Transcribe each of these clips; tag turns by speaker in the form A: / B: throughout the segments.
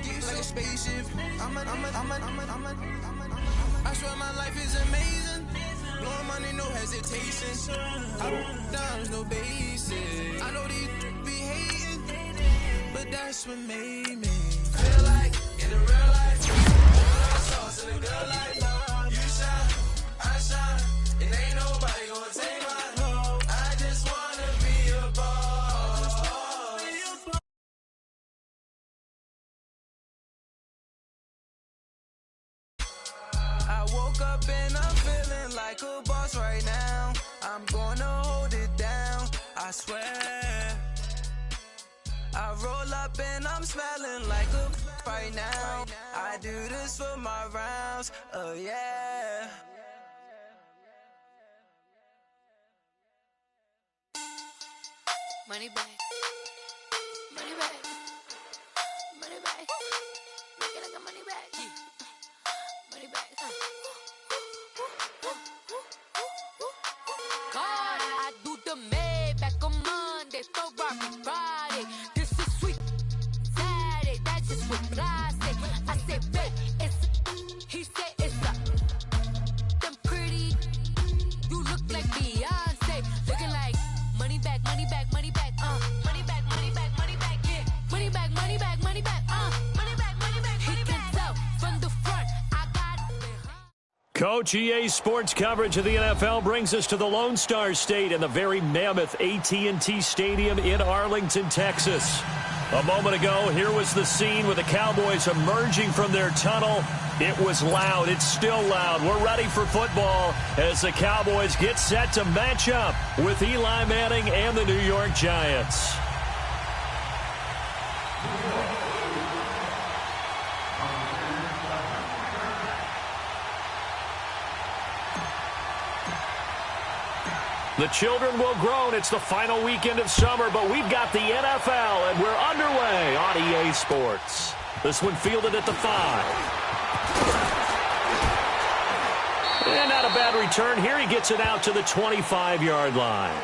A: like a spaceship. I swear my life is amazing. Blowing money, no hesitation. Dimes, no basic. I know these be hating, but that's what made me feel like in the real life. Sauce in the good life. You shine, I shine, and ain't nobody gonna take my home. I just wanna be a boss. I woke up and I'm feeling like a boss right now. I'm gonna hold it down, I swear. I roll up and I'm smelling like a right now. I do this for my rounds, oh yeah.
B: Money back, money back, money back. Make it like a money back, money back. God, I do the Maybach on Monday, Ferrari Friday. This is sweet Saturday, that's just what I say. I say, babe, it's, he said it's a, them pretty, you look like Beyonce, looking like money back, money back, money back, money back, money back, money back, yeah, money back, money back, money back, money back, money back. He can tell from the front, I got it.
C: Coach, EA Sports coverage of the NFL brings us to the Lone Star State and the very mammoth AT&T Stadium in Arlington, Texas. A moment ago, here was the scene with the Cowboys emerging from their tunnel. It was loud. It's still loud. We're ready for football as the Cowboys get set to match up with Eli Manning and the New York Giants. The children will groan. It's the final weekend of summer, but we've got the NFL, and we're underway on EA Sports. This one fielded at the 5. And not a bad return here. He gets it out to the 25-yard line.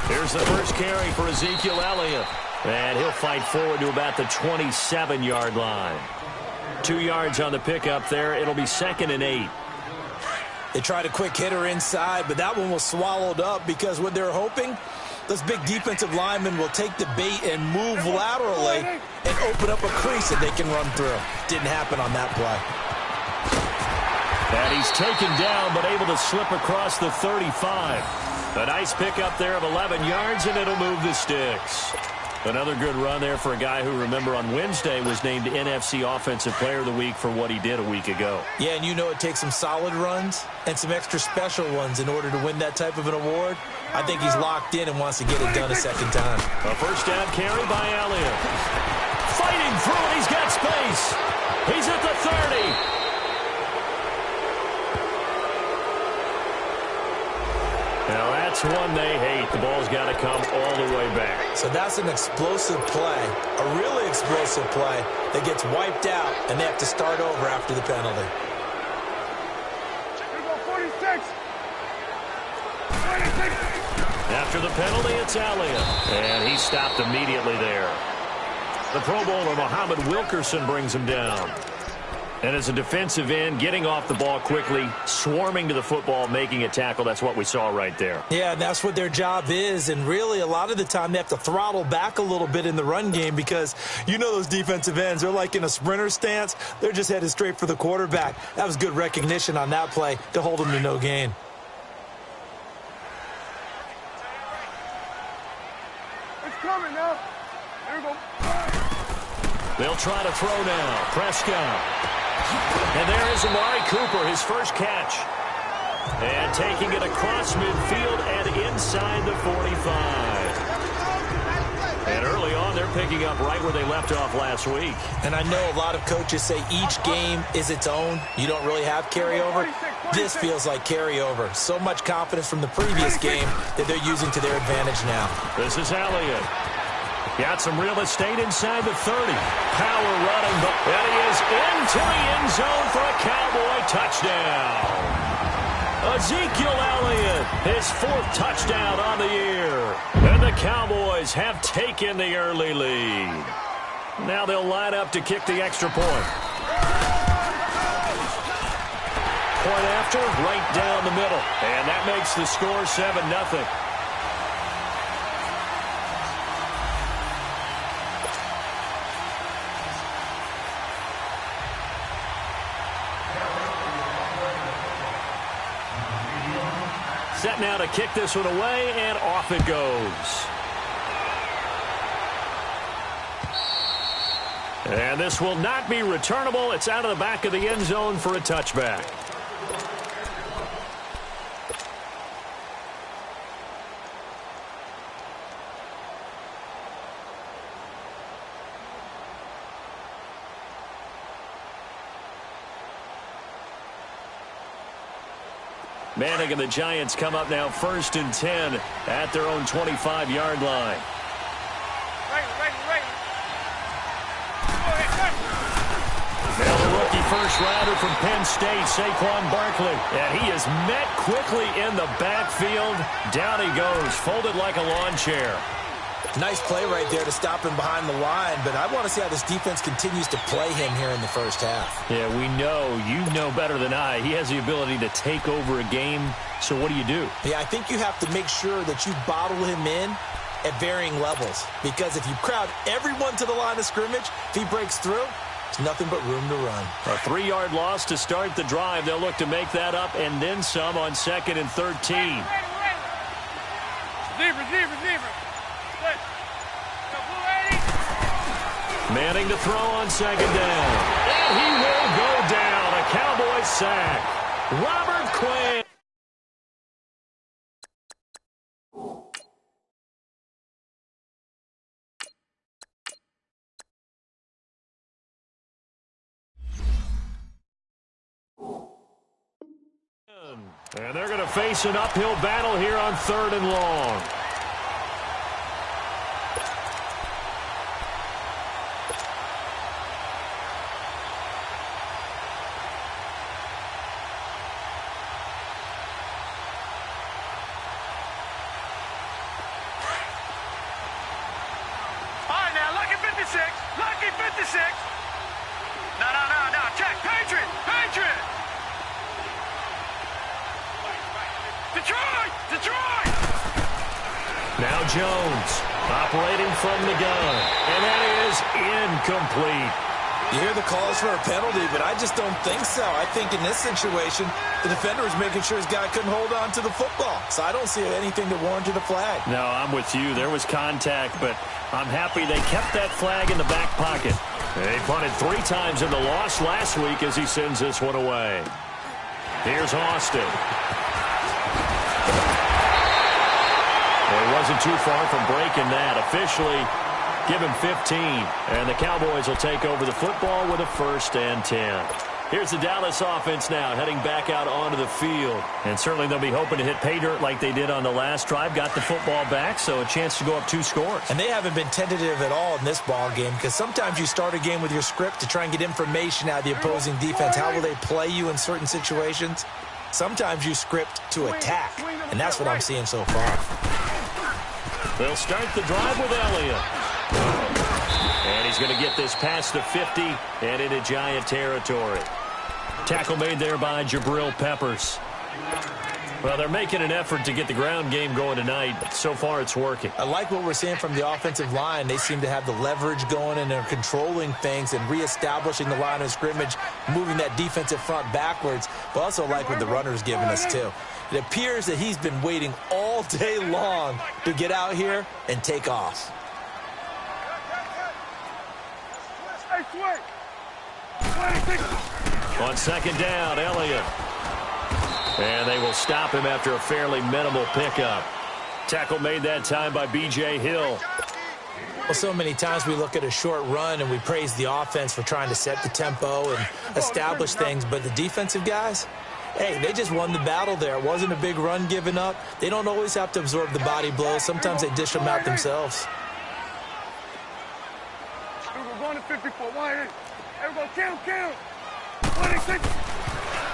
C: Here's the first carry for Ezekiel Elliott. And he'll fight forward to about the 27-yard line. 2 yards on the pickup there. It'll be 2nd and 8.
D: They tried a quick hitter inside, but that one was swallowed up because what they're hoping, those big defensive linemen will take the bait and move laterally and open up a crease that they can run through. Didn't happen on that play.
C: And he's taken down, but able to slip across the 35. A nice pickup there of 11 yards, and it'll move the sticks. Another good run there for a guy who, remember, on Wednesday was named NFC Offensive Player of the Week for what he did a week ago.
D: Yeah, and you know it takes some solid runs and some extra special ones in order to win that type of an award. I think he's locked in and wants to get it done a second time.
C: A first down carry by Elliott. Fighting through it. He's got space. He's at the 30. Now, that's one they hate. The ball's got to come all the way back.
D: So that's an explosive play, a really explosive play that gets wiped out, and they have to start over after the penalty.
C: After the penalty, it's Elliott, and he stopped immediately there. The Pro Bowler, Muhammad Wilkerson, brings him down. And as a defensive end, getting off the ball quickly, swarming to the football, making a tackle, that's what we saw right there.
D: Yeah, and that's what their job is. And really, a lot of the time, they have to throttle back a little bit in the run game because you know those defensive ends, they're like in a sprinter stance. They're just headed straight for the quarterback. That was good recognition on that play to hold them to no gain.
E: It's coming now. There we go.
C: They'll try to throw now. Prescott. And there is Amari Cooper, his first catch. And taking it across midfield and inside the 45. And early on, they're picking up right where they left off last week.
D: And I know a lot of coaches say each game is its own. You don't really have carryover. This feels like carryover. So much confidence from the previous game that they're using to their advantage now.
C: This is Elliott. Got some real estate inside the 30. Power running, but he is into the end zone for a Cowboy touchdown. Ezekiel Elliott, his 4th touchdown on the year. And the Cowboys have taken the early lead. Now they'll line up to kick the extra point. Point after, right down the middle. And that makes the score 7-0. Set now to kick this one away, and off it goes. And this will not be returnable. It's out of the back of the end zone for a touchback. Manning and the Giants come up now 1st and 10 at their own 25-yard line. Now the rookie first-rounder from Penn State, Saquon Barkley. And he is met quickly in the backfield. Down he goes, folded like a lawn chair.
D: Nice play right there to stop him behind the line, but I want to see how this defense continues to play him here in the first half.
C: Yeah, we know. You know better than I. He has the ability to take over a game, so what do you do?
D: Yeah, I think you have to make sure that you bottle him in at varying levels, because if you crowd everyone to the line of scrimmage, if he breaks through, there's nothing but room to run.
C: A 3-yard loss to start the drive. They'll look to make that up and then some on 2nd and 13.
E: Receiver.
C: Manning to throw on 2nd down. And he will go down. A Cowboy sack. Robert Quinn. And they're going to face an uphill battle here on 3rd and long.
E: Lucky 56. No. Check. Patriot. Detroit.
C: Now Jones operating from the gun. And that is incomplete.
D: You hear the calls for a penalty, but I just don't think so. I think in this situation, the defender was making sure his guy couldn't hold on to the football. So I don't see anything that warranted a flag.
C: No, I'm with you. There was contact, but I'm happy they kept that flag in the back pocket. They punted 3 times in the loss last week as he sends this one away. Here's Austin. It wasn't too far from breaking that. Officially, give him 15. And the Cowboys will take over the football with a 1st and 10. Here's the Dallas offense now heading back out onto the field. And certainly they'll be hoping to hit pay dirt like they did on the last drive. Got the football back, so a chance to go up 2 scores.
D: And they haven't been tentative at all in this ball game, because sometimes you start a game with your script to try and get information out of the opposing defense. How will they play you in certain situations? Sometimes you script to attack, and that's what I'm seeing so far.
C: They'll start the drive with Elliott. And he's going to get this past the 50 and into Giant territory. Tackle made there by Jabril Peppers. Well, they're making an effort to get the ground game going tonight. So far, it's working.
D: I like what we're seeing from the offensive line. They seem to have the leverage going, and they're controlling things and reestablishing the line of scrimmage, moving that defensive front backwards. But also like what the runner's giving us, too. It appears that he's been waiting all day long to get out here and take off.
C: On 2nd down, Elliott. And they will stop him after a fairly minimal pickup. Tackle made that time by B.J. Hill.
D: Well, so many times we look at a short run and we praise the offense for trying to set the tempo and establish things. But the defensive guys, hey, they just won the battle there. It wasn't a big run given up. They don't always have to absorb the body blows. Sometimes they dish them out themselves.
E: to 54. Wide in. There we go. Count. 26.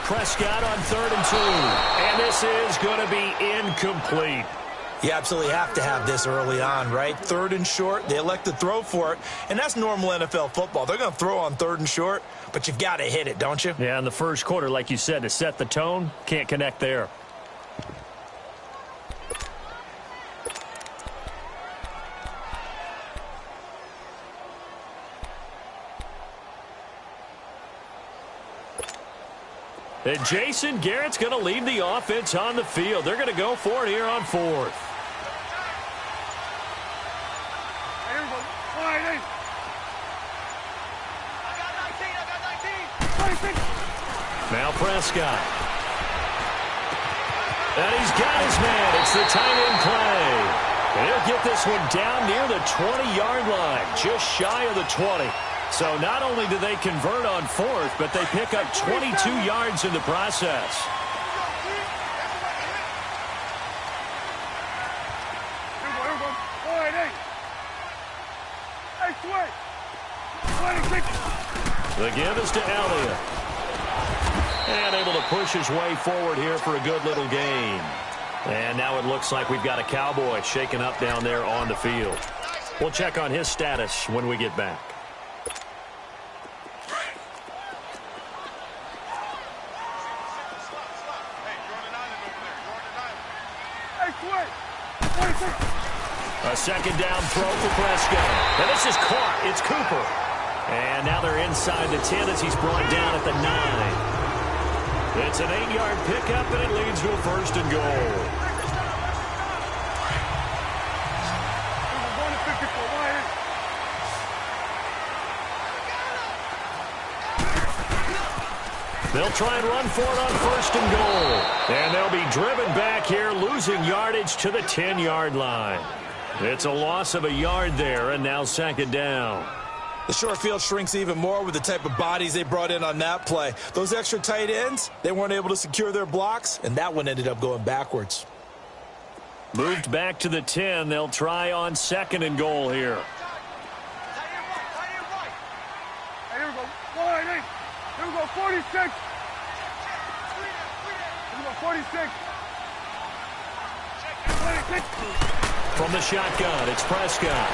C: Prescott on 3rd and 2. And this is going to be incomplete.
D: You absolutely have to have this early on, right? 3rd and short, they elect to throw for it, and that's normal NFL football. They're going to throw on 3rd and short, but you've got to hit it, don't you?
C: Yeah, in the first quarter, like you said, to set the tone, can't connect there. And Jason Garrett's going to lead the offense on the field. They're going to go for it here on 4th.
E: Here we go. Wide in. I got 19. 26.
C: Now Prescott. And he's got his man. It's the tight end play. And he'll get this one down near the 20-yard line, just shy of the 20. So not only do they convert on 4th, but they pick up 22 yards in the process.
E: Here we go. Wide in. Hey, swing. 26.
C: The give is to Elliott. And able to push his way forward here for a good little gain. And now it looks like we've got a Cowboy shaken up down there on the field. We'll check on his status when we get back. A second down throw for Prescott. And this is caught. It's Cooper. And now they're inside the 10 as he's brought down at the 9. It's an 8-yard pickup, and it leads to a 1st and goal. They'll try and run for it on 1st and goal. And they'll be driven back here, losing yardage to the 10-yard line. It's a loss of a yard there, and now 2nd down.
D: The short field shrinks even more with the type of bodies they brought in on that play. Those extra tight ends, they weren't able to secure their blocks, and that one ended up going backwards.
C: Moved back to the 10. They'll try on 2nd and goal here.
E: Hey, here we go. Wide in. Here we go. 46. Here we go. 46. 26.
C: From the shotgun, it's Prescott.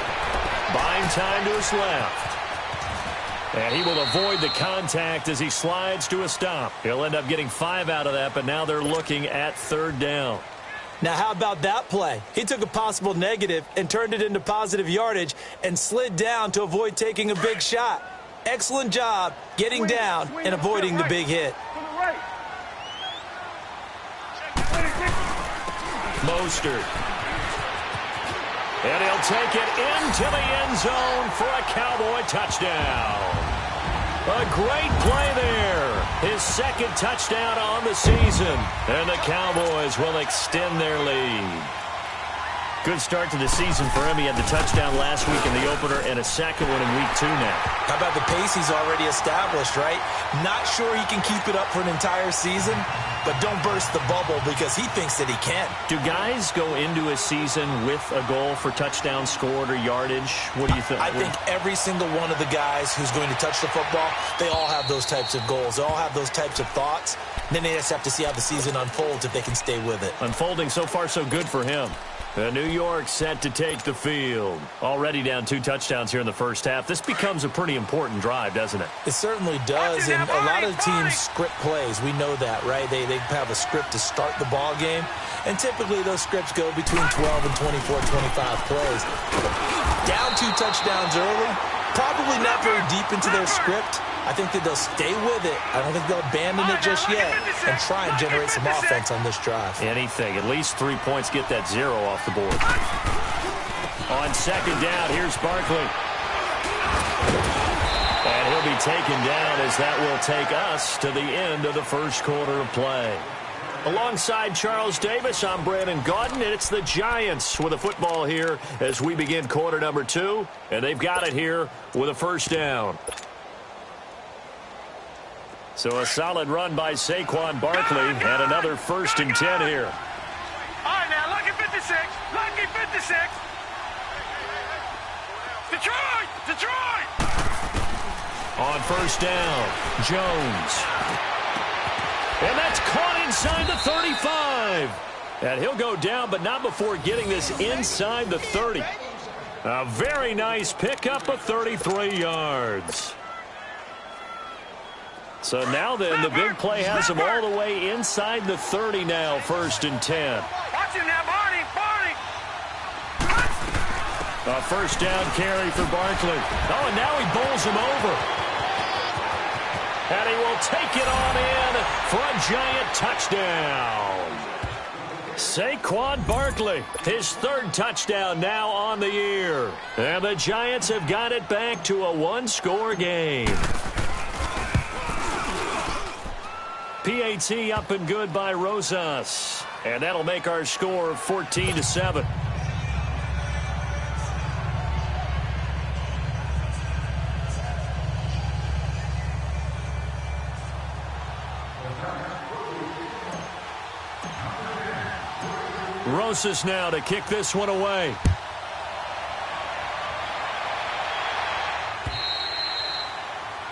C: Buying time to his left. And he will avoid the contact as he slides to a stop. He'll end up getting 5 out of that, but now they're looking at 3rd down.
D: Now, how about that play? He took a possible negative and turned it into positive yardage and slid down to avoid taking a big shot. Excellent job getting down and avoiding the big hit.
C: Mostert. And he'll take it into the end zone for a Cowboy touchdown. A great play there. His 2nd touchdown on the season. And the Cowboys will extend their lead. Good start to the season for him. He had the touchdown last week in the opener and a 2nd one in week 2 now.
D: How about the pace he's already established, right? Not sure he can keep it up for an entire season, but don't burst the bubble because he thinks that he can.
C: Do guys go into a season with a goal for touchdown scored or yardage? What do you think?
D: I think every single one of the guys who's going to touch the football, they all have those types of goals. They all have those types of thoughts. Then they just have to see how the season unfolds if they can stay with it.
C: Unfolding so far so good for him. New York set to take the field. Already down 2 touchdowns here in the first half. This becomes a pretty important drive, doesn't it?
D: It certainly does, and a lot of the teams script plays. We know that, right? They have a script to start the ball game, and typically those scripts go between 12 and 24, 25 plays. Down 2 touchdowns early, probably not very deep into their script. I think that they'll stay with it. I don't think they'll abandon it just yet and try and generate some offense on this drive.
C: Anything. At least 3 points. Get that 0 off the board. On 2nd down, here's Barkley. And he'll be taken down as that will take us to the end of the first quarter of play. Alongside Charles Davis, I'm Brandon Gaudin, and it's the Giants with a football here as we begin quarter number 2. And they've got it here with a 1st down. So a solid run by Saquon Barkley and another 1st and 10 here.
E: All right, now, lucky 56. Lucky 56. Detroit! Detroit!
C: On first down, Jones. And that's caught inside the 35. And he'll go down, but not before getting this inside the 30. A very nice pickup of 33 yards. So now then, the big play has him all the way inside the 30 now, 1st and 10.
E: Watch him now, Barney.
C: A first down carry for Barkley. Oh, and now he bowls him over. And he will take it on in for a Giant touchdown. Saquon Barkley, his 3rd touchdown now on the year. And the Giants have got it back to a 1-score game. PAT up and good by Rosas. And that'll make our score 14-7. Rosas now to kick this one away.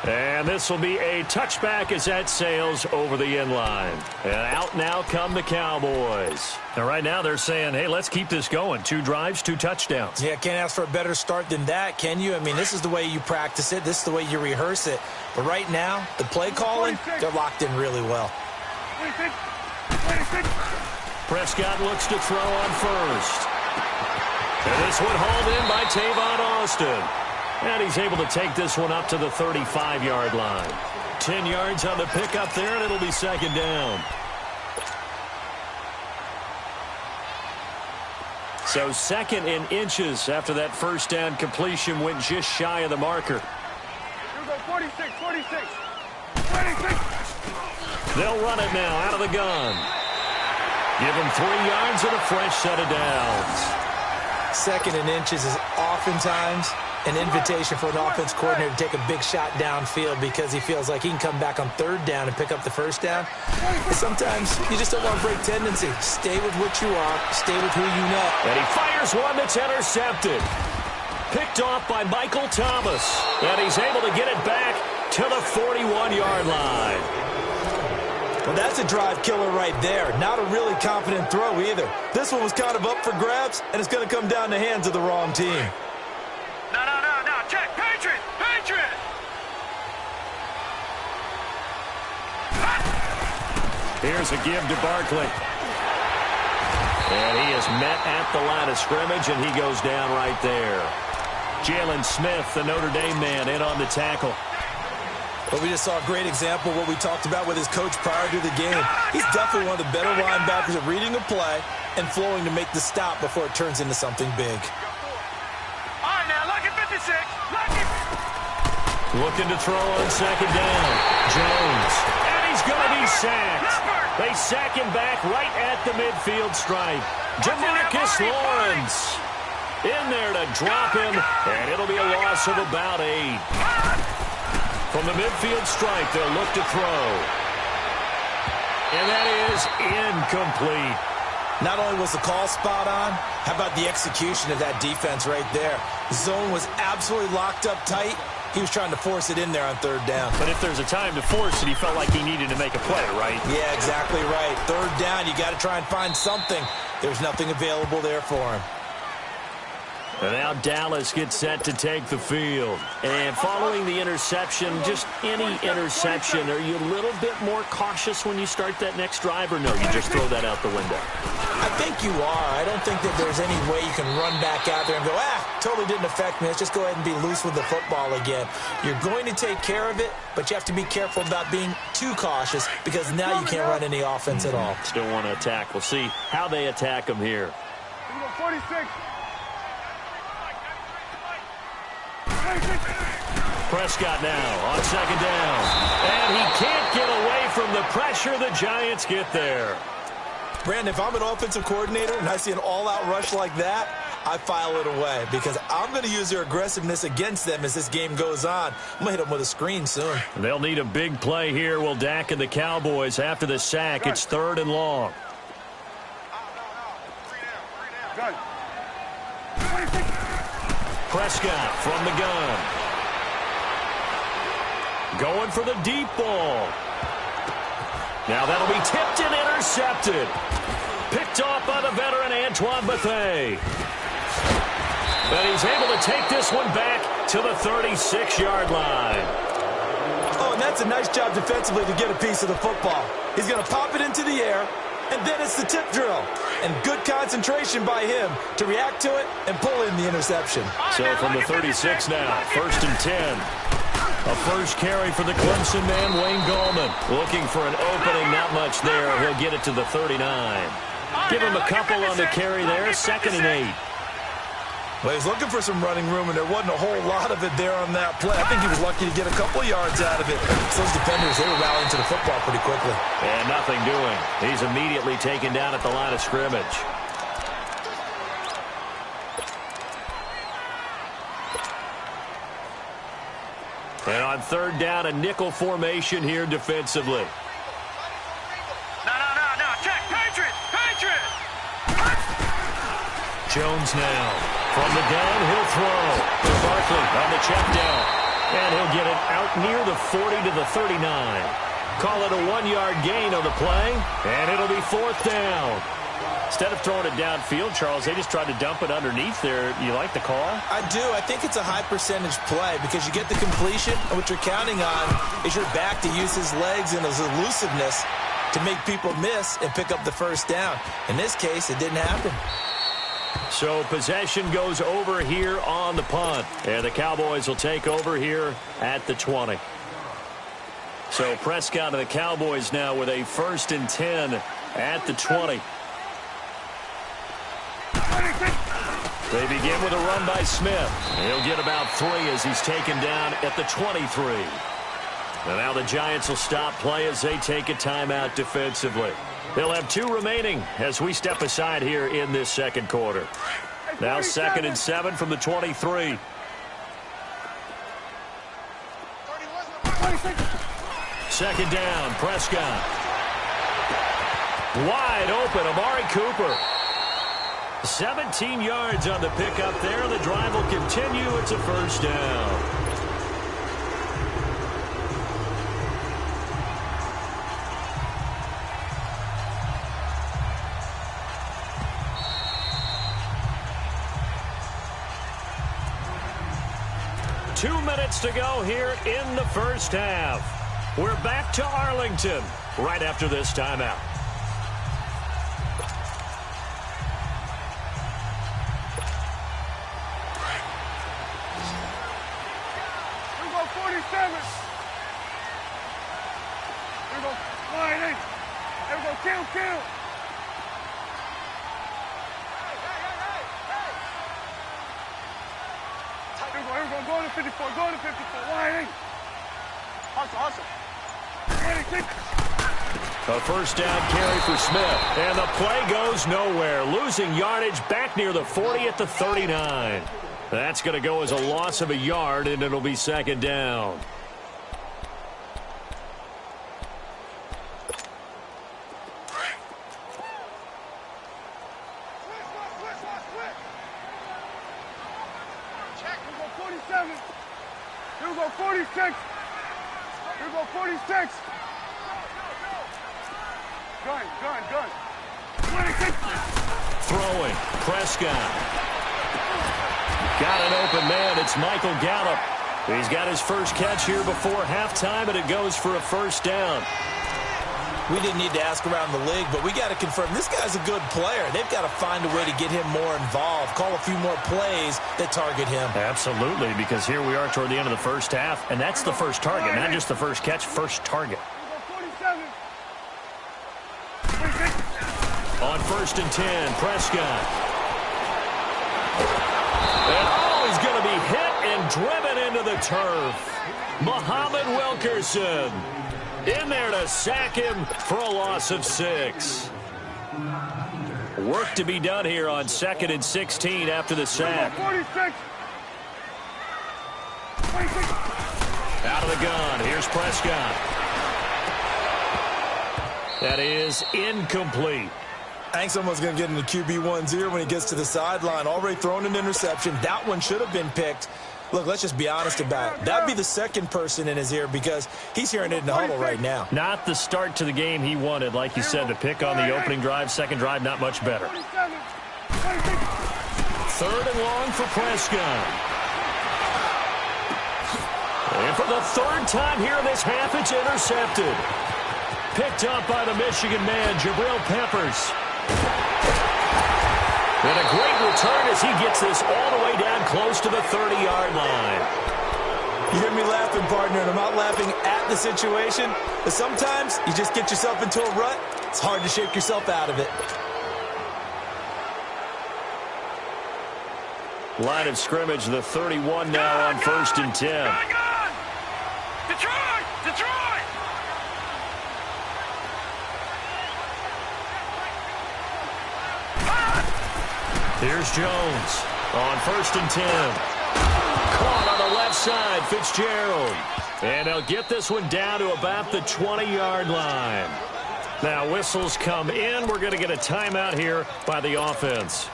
C: And this will be a touchback as that sails over the end line. And out now come the Cowboys. And right now they're saying, hey, let's keep this going. 2 drives, 2 touchdowns.
D: Yeah, can't ask for a better start than that, can you? I mean, this is the way you practice it. This is the way you rehearse it. But right now, the play calling, they're locked in really well.
E: 26.
C: Prescott looks to throw on first. And this one hauled in by Tavon Austin. And he's able to take this one up to the 35-yard line. 10 yards on the pickup there, and it'll be 2nd down. So 2nd in inches after that first down completion went just shy of the marker.
E: Here we go, 46.
C: They'll run it now out of the gun. Give him 3 yards and a fresh set of downs.
D: 2nd in inches is oftentimes an invitation for an offense coordinator to take a big shot downfield because he feels like he can come back on 3rd down and pick up the first down. But sometimes you just don't want to break tendency. Stay with what you are. Stay with who you know.
C: And he fires one that's intercepted. Picked off by Michael Thomas. And he's able to get it back to the 41-yard line.
D: Well, that's a drive killer right there. Not a really confident throw either. This one was kind of up for grabs, and it's going to come down the hands of the wrong team.
E: No. Check. Patriot.
C: Here's a give to Barkley. And he is met at the line of scrimmage, and he goes down right there. Jalen Smith, the Notre Dame man, in on the tackle.
D: But we just saw a great example of what we talked about with his coach prior to the game. He's definitely one of the better linebackers at reading a play and flowing to make the stop before it turns into something big.
E: All right, now, look at 56.
C: Looking to throw on 2nd down. Jones. And he's going to be sacked. They sack him back right at the midfield stripe. Demarcus Lawrence in there to drop him, and it'll be a loss of about 8. From the midfield stripe, they'll look to throw. And that is incomplete.
D: Not only was the call spot on, how about the execution of that defense right there? The zone was absolutely locked up tight. He was trying to force it in there on 3rd down.
C: But if there's a time to force it, he felt like he needed to make a play, right?
D: Yeah, exactly right. 3rd down, you got to try and find something. There's nothing available there for him.
C: And now Dallas gets set to take the field. And following the interception, just any interception, are you a little bit more cautious when you start that next drive, or no, you just throw that out the window?
D: I think you are. I don't think that there's any way you can run back out there and go, totally didn't affect me. Let's just go ahead and be loose with the football again. You're going to take care of it, but you have to be careful about being too cautious because now you can't run any offense at all.
C: Still want to attack. We'll see how they attack him here.
E: 46.
C: Prescott now on 2nd down. And he can't get away from the pressure. The Giants get there.
D: Brandon, if I'm an offensive coordinator and I see an all-out rush like that, I file it away because I'm going to use their aggressiveness against them as this game goes on. I'm going to hit them with a screen soon.
C: They'll need a big play here. Will Dak and the Cowboys after the sack. It's 3rd and long.
E: Good.
C: Prescott from the gun. Going for the deep ball. Now that'll be tipped and intercepted. Picked off by the veteran Antoine Bethea. But he's able to take this one back to the 36-yard line.
D: Oh, and that's a nice job defensively to get a piece of the football. He's going to pop it into the air, and then it's the tip drill. And good concentration by him to react to it and pull in the interception.
C: So from the 36 now, 1st and 10. A first carry for the Clemson man, Wayne Gallman. Looking for an opening, not much there. He'll get it to the 39. Give him a couple on the carry there, 2nd and 8.
D: Well, he's looking for some running room, and there wasn't a whole lot of it there on that play. I think he was lucky to get a couple yards out of it. So those defenders, they were rallying to the football pretty quickly.
C: And nothing doing. He's immediately taken down at the line of scrimmage. And on 3rd down, a nickel formation here defensively.
E: No. Check. Patriot.
C: Jones now. From the gun, he'll throw to Barkley on the check down. And he'll get it out near the 40 to the 39. Call it a 1-yard gain on the play, and it'll be 4th down. Instead of throwing it downfield, Charles, they just tried to dump it underneath there. You like the call?
D: I do. I think it's a high-percentage play because you get the completion, and what you're counting on is your back to use his legs and his elusiveness to make people miss and pick up the 1st down. In this case, it didn't happen.
C: So possession goes over here on the punt, and the Cowboys will take over here at the 20. So Prescott and the Cowboys now with a 1st and 10 at the 20. They begin with a run by Smith. He'll get about 3 as he's taken down at the 23. And now the Giants will stop play as they take a timeout defensively. They'll have 2 remaining as we step aside here in this 2nd quarter. Now 2nd and 7 from the 23. Second down, Prescott. Wide open, Amari Cooper. 17 yards on the pickup there. The drive will continue. It's a 1st down. Two minutes to go here in the 1st half. We're back to Arlington right after this timeout.
E: Kill. Here we go. Go to 54. Wide. Hustle.
C: A 1st down carry for Smith. And the play goes nowhere. Losing yardage back near the 40 at the 39. That's going to go as a loss of a yard, and it'll be 2nd down.
E: Here we go, 46. Gun. 26.
C: Throwing, Prescott. Got an open man. It's Michael Gallup. He's got his first catch here before halftime, and it goes for a 1st down.
D: We didn't need to ask around the league, but we got to confirm this guy's a good player. They've got to find a way to get him more involved, call a few more plays that target him.
C: Absolutely, because here we are toward the end of the 1st half, and that's the first target, not just the first catch, first target. On 1st and 10, Prescott. And he's going to be hit and driven into the turf. Muhammad Wilkerson in there to sack him for a loss of 6. Work to be done here on 2nd and 16 after the sack.
E: 46.
C: Out of the gun. Here's Prescott. That is incomplete.
D: I think someone's going to get into QB1's ear when he gets to the sideline. Already thrown an interception. That one should have been picked. Look, let's just be honest about it. That'd be the second person in his ear because he's hearing it in the huddle right now.
C: Not the start to the game he wanted. Like you said, to pick on the opening drive, second drive, not much better. 3rd and long for Prescott. And for the 3rd time here in this half, it's intercepted. Picked up by the Michigan man, Jabril Peppers. And a great return as he gets this all the way down close to the 30-yard line.
D: You hear me laughing, partner, and I'm not laughing at the situation, but sometimes you just get yourself into a rut. It's hard to shake yourself out of it.
C: Line of scrimmage, the 31 now on 1st and 10.
E: Detroit! Detroit!
C: Here's Jones on 1st and 10. Caught on the left side, Fitzgerald. And they'll get this one down to about the 20-yard line. Now whistles come in. We're going to get a timeout here by the offense,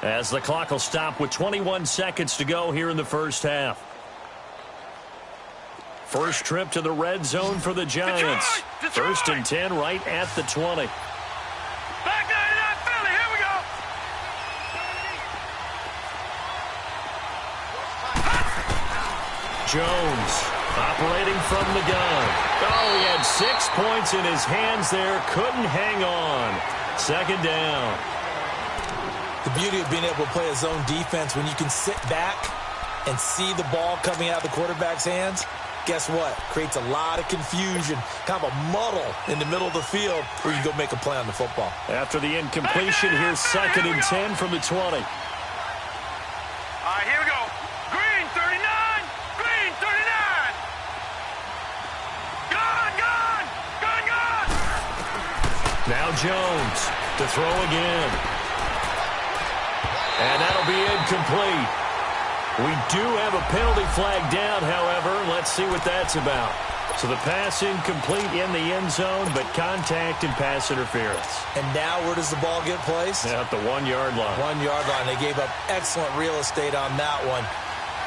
C: as the clock will stop with 21 seconds to go here in the first half. First trip to the red zone for the Giants.
E: Detroit!
C: 1st and 10 right at the 20.
E: Back there to that Philly. Here we go.
C: Jones operating from the gun. Oh, he had 6 points in his hands there. Couldn't hang on. 2nd down.
D: The beauty of being able to play a zone defense when you can sit back and see the ball coming out of the quarterback's hands, guess what? Creates a lot of confusion, kind of a muddle in the middle of the field where you go make a play on the football.
C: After the incompletion, here's 2nd and 10 from the 20.
E: All right, here we go. Green, 39. Green, 39. Gone, gone. Gone, gone.
C: Now Jones to throw again. And that'll be incomplete. We do have a penalty flag down, however. Let's see what that's about. So the pass incomplete in the end zone, but contact and pass interference.
D: And now where does the ball get placed?
C: At the 1-yard line.
D: 1-yard line. They gave up excellent real estate on that one.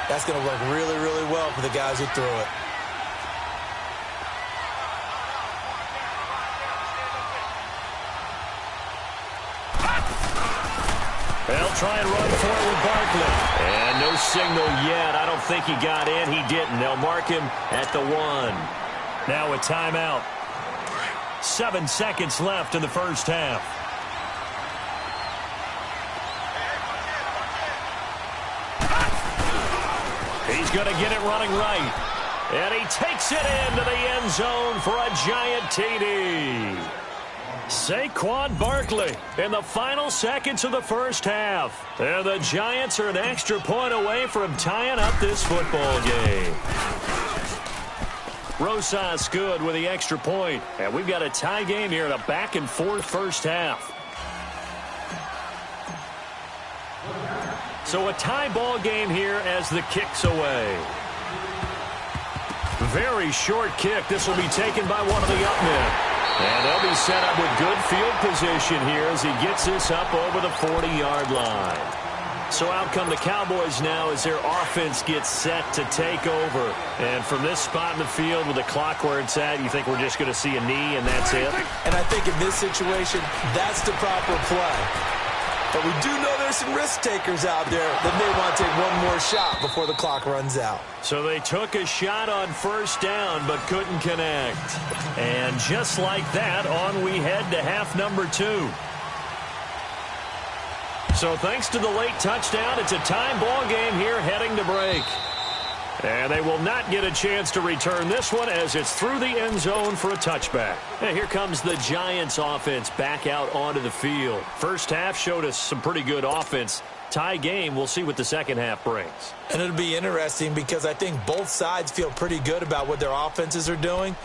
D: That's going to work really, really well for the guys who threw it.
C: They'll try and run for it with Barkley. And no signal yet. I don't think he got in. He didn't. They'll mark him at the 1. Now a timeout. 7 seconds left in the first half. He's going to get it running right. And he takes it into the end zone for a giant TD. Saquon Barkley in the final seconds of the first half. And the Giants are an extra point away from tying up this football game. Rosas good with the extra point. And we've got a tie game here in a back-and-forth first half. So a tie ball game here as the kick's away. Very short kick. This will be taken by one of the up men. And they'll be set up with good field position here as he gets this up over the 40-yard line. So out come the Cowboys now as their offense gets set to take over. And from this spot in the field with the clock where it's at, you think we're just going to see a knee and that's it?
D: And I think in this situation, that's the proper play. But we do know there's some risk takers out there that may want to take one more shot before the clock runs out.
C: So they took a shot on first down but couldn't connect. And just like that, on we head to half number 2. So thanks to the late touchdown, it's a time ball game here heading to break. And they will not get a chance to return this one as it's through the end zone for a touchback. And here comes the Giants offense back out onto the field. First half showed us some pretty good offense. Tie game, we'll see what the second half brings.
D: And it'll be interesting because I think both sides feel pretty good about what their offenses are doing.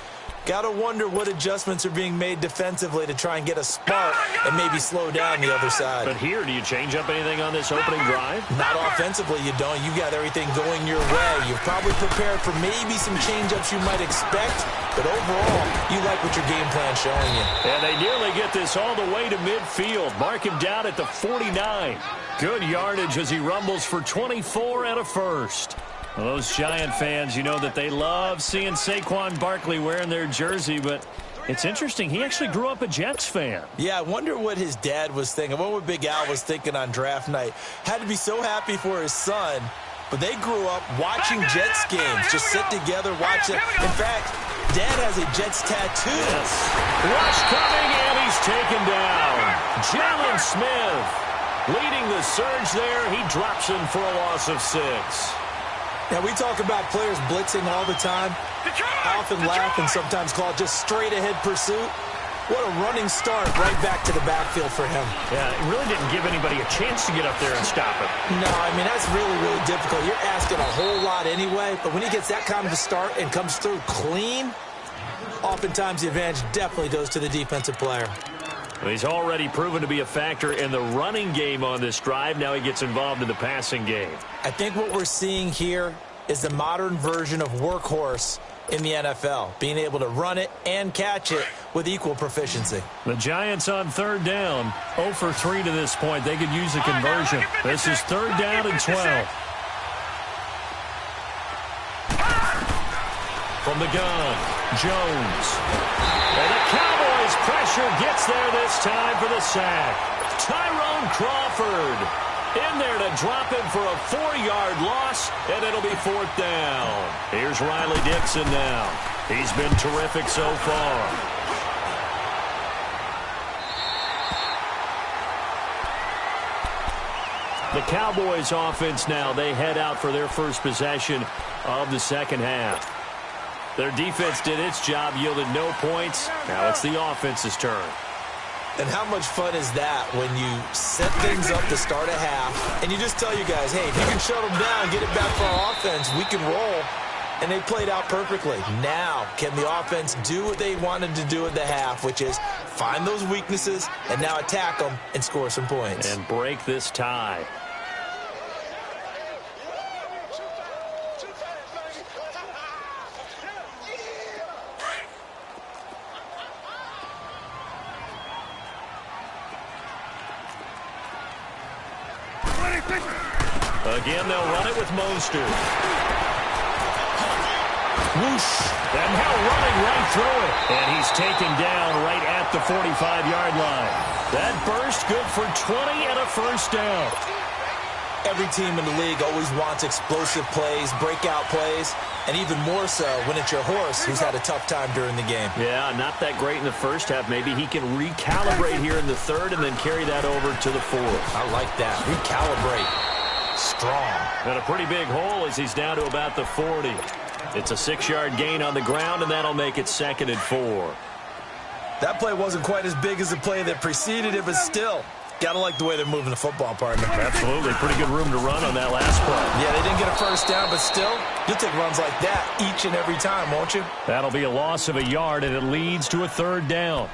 D: Got to wonder what adjustments are being made defensively to try and get a spark and maybe slow down the other side.
C: But here, do you change up anything on this opening drive?
D: Not offensively, you don't. You got everything going your way. You've probably prepared for maybe some change-ups you might expect, but overall, you like what your game plan's showing you.
C: And they nearly get this all the way to midfield. Mark him down at the 49. Good yardage as he rumbles for 24 and a first. Well, those Giant fans, you know that they love seeing Saquon Barkley wearing their jersey, but it's interesting. He actually grew up a Jets fan.
D: Yeah, I wonder what his dad was thinking. What Big Al was thinking on draft night. Had to be so happy for his son, but they grew up watching Jets games. Just sit together, watch it. In fact, Dad has a Jets tattoo.
C: Yes. Rush coming, and he's taken down. Jalen Smith leading the surge there. He drops him for a loss of 6.
D: Now, we talk about players blitzing all the time. I often laugh and sometimes call it just straight-ahead pursuit. What a running start right back to the backfield for him.
C: Yeah, it really didn't give anybody a chance to get up there and stop it.
D: No, I mean, that's really, really difficult. You're asking a whole lot anyway, but when he gets that kind of a start and comes through clean, oftentimes the advantage definitely goes to the defensive player.
C: Well, he's already proven to be a factor in the running game on this drive. Now he gets involved in the passing game.
D: I think what we're seeing here is the modern version of workhorse in the NFL, being able to run it and catch it with equal proficiency.
C: The Giants on 3rd down, 0 for 3 to this point. They could use a conversion. This is 3rd down and 12. From the gun, Jones. And the Cowboys pressure gets there this time for the sack. Tyrone Crawford in there to drop him for a 4-yard loss, and it'll be 4th down. Here's Riley Dixon now. He's been terrific so far. The Cowboys offense now, they head out for their first possession of the second half. Their defense did its job, yielded no points. Now it's the offense's turn.
D: And how much fun is that when you set things up to start a half and you just tell you guys, hey, if you can shut them down, get it back for our offense, we can roll. And they played out perfectly. Now, can the offense do what they wanted to do at the half, which is find those weaknesses and now attack them and score some points.
C: And break this tie. Again, they'll run it with Mostert. Whoosh. And now running right through it. And he's taken down right at the 45-yard line. That burst good for 20 and a first down.
D: Every team in the league always wants explosive plays, breakout plays, and even more so when it's your horse who's had a tough time during the game.
C: Yeah, not that great in the first half. Maybe he can recalibrate here in the third and then carry that over to the fourth.
D: I like that. Recalibrate. Strong.
C: And a pretty big hole as he's down to about the 40. It's a 6-yard gain on the ground, and that'll make it 2nd and 4.
D: That play wasn't quite as big as the play that preceded it, but still, got to like the way they're moving the football, partner.
C: Absolutely. Pretty good room to run on that last play.
D: Yeah, they didn't get a first down, but still, you'll take runs like that each and every time, won't you?
C: That'll be a loss of a yard, and it leads to a 3rd down.